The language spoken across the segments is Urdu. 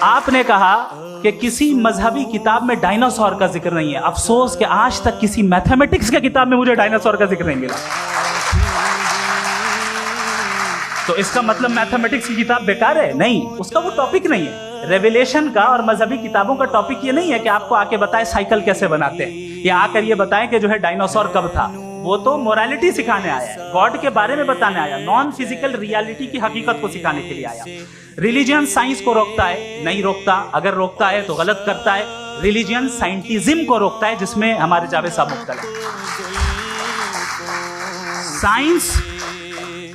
آپ نے کہا کہ کسی مذہبی کتاب میں ڈائناسور کا ذکر نہیں ہے. افسوس کہ آج تک کسی میتھمیٹکس کی کتاب میں مجھے ڈائناسور کا ذکر نہیں ملا. تو اس کا مطلب میتھمیٹکس کی کتاب بیکار ہے؟ نہیں, اس کا وہ ٹاپک نہیں ہے. ریویلیشن کا اور مذہبی کتابوں کا ٹاپک یہ نہیں ہے کہ آپ کو آ کے بتائے سائیکل کیسے بناتے ہیں, یا آ کر یہ بتائیں کہ جو ہے ڈائناسور کب تھا. وہ تو مورالٹی سکھانے آیا ہے, گاڈ کے بارے میں بتانے آیا, نان فزیکل ریالٹی کی حقیقت کو سکھانے کے لیے آیا. ریلیجن سائنس کو روکتا ہے؟ نہیں روکتا. اگر روکتا ہے تو غلط کرتا ہے. ریلیجن سائنٹزم کو روکتا ہے, جس میں ہمارے جاوید صاحب مبتلا ہیں.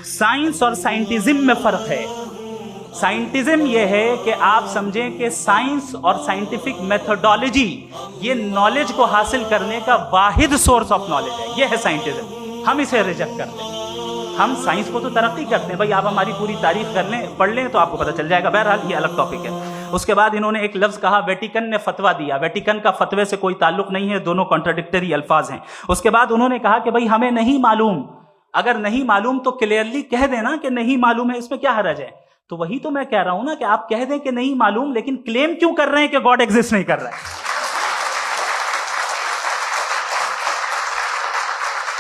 سائنس اور سائنٹزم میں فرق ہے. سائنٹزم یہ ہے کہ آپ سمجھیں کہ سائنس اور سائنٹیفک میتھڈالوجی یہ نالج کو حاصل کرنے کا واحد سورس آف نالج ہے. یہ ہے سائنٹزم. ہم اسے ریجیکٹ کرتے ہیں. ہم سائنس کو تو ترقی کرتے ہیں, بھائی آپ ہماری پوری تاریخ کر لیں, پڑھ لیں تو آپ کو پتہ چل جائے گا. بہرحال یہ الگ ٹاپک ہے. اس کے بعد انہوں نے ایک لفظ کہا, ویٹیکن نے فتویٰ دیا. ویٹیکن کا فتوے سے کوئی تعلق نہیں ہے, دونوں کانٹراڈکٹری الفاظ ہیں. اس کے بعد انہوں نے کہا کہ بھائی ہمیں نہیں معلوم. اگر نہیں معلوم تو کلیئرلی کہہ دینا کہ نہیں معلوم ہے, اس میں کیا حرج ہے. تو وہی تو میں کہہ رہا ہوں نا کہ آپ کہہ دیں کہ نہیں معلوم, لیکن کلیم کیوں کر رہے ہیں کہ گاڈ ایگزسٹ نہیں کر رہا ہے.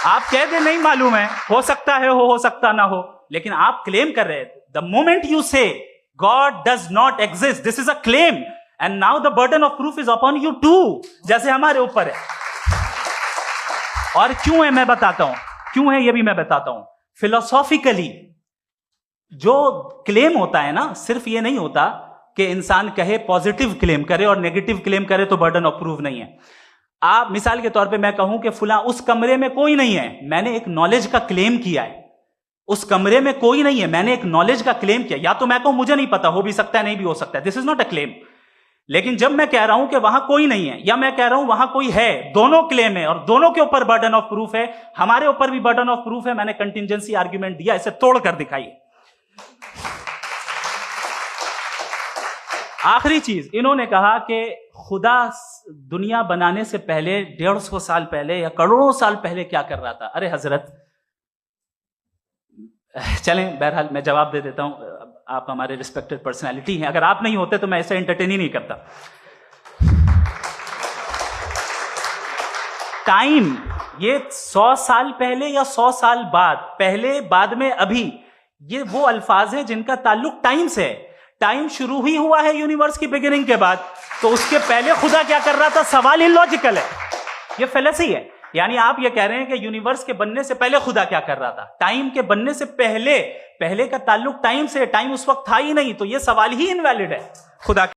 آپ کہہ دیں نہیں معلوم ہے, ہو سکتا ہے ہو سکتا نہ ہو, لیکن آپ کلیم کر رہے ہیں. The moment you say God does not exist, this is a claim, and now the burden of proof is upon you too, جیسے ہمارے اوپر ہے. اور کیوں ہے میں بتاتا ہوں, کیوں ہے یہ بھی میں بتاتا ہوں. فلسافیکلی جو کلیم ہوتا ہے نا, صرف یہ نہیں ہوتا کہ انسان کہے پازیٹیو کلیم کرے اور نیگیٹو کلیم کرے تو برڈن آف پروف نہیں ہے. آپ مثال کے طور پہ میں کہوں کہ فلاں اس کمرے میں کوئی نہیں ہے, میں نے ایک نالج کا کلیم کیا ہے. اس کمرے میں کوئی نہیں ہے, میں نے ایک نالج کا کلیم کیا. یا تو میں کہوں مجھے نہیں پتا, ہو بھی سکتا ہے نہیں بھی ہو سکتا ہے, دس از ناٹ اے کلیم. لیکن جب میں کہہ رہا ہوں کہ وہاں کوئی نہیں ہے, یا میں کہہ رہا ہوں وہاں کوئی ہے, دونوں کلیم ہے اور دونوں کے اوپر برڈن آف پروف ہے. ہمارے اوپر بھی برڈن آف پروف ہے. میں نے کنٹینجنسی آرگیومنٹ دیا, اسے توڑ کر دکھائیے. آخری چیز, انہوں نے کہا کہ خدا دنیا بنانے سے پہلے 150 سال پہلے یا کروڑوں سال پہلے کیا کر رہا تھا. ارے حضرت, چلیں بہرحال میں جواب دے دیتا ہوں. آپ ہمارے ریسپیکٹڈ پرسنالٹی ہیں, اگر آپ نہیں ہوتے تو میں ایسے انٹرٹین ہی نہیں کرتا. ٹائم یہ 100 سال پہلے یا 100 سال بعد, پہلے بعد میں ابھی, یہ وہ الفاظ ہیں جن کا تعلق ٹائم سے ہے. ٹائم شروع ہی ہوا ہے یونیورس کی بگننگ کے بعد, تو اس کے پہلے خدا کیا کر رہا تھا, سوال ہی لاجیکل ہے. یہ فیلسی ہے. یعنی آپ یہ کہہ رہے ہیں کہ یونیورس کے بننے سے پہلے خدا کیا کر رہا تھا. ٹائم کے بننے سے پہلے کا تعلق ٹائم سے, ٹائم اس وقت تھا ہی نہیں, تو یہ سوال ہی انویلڈ ہے. خدا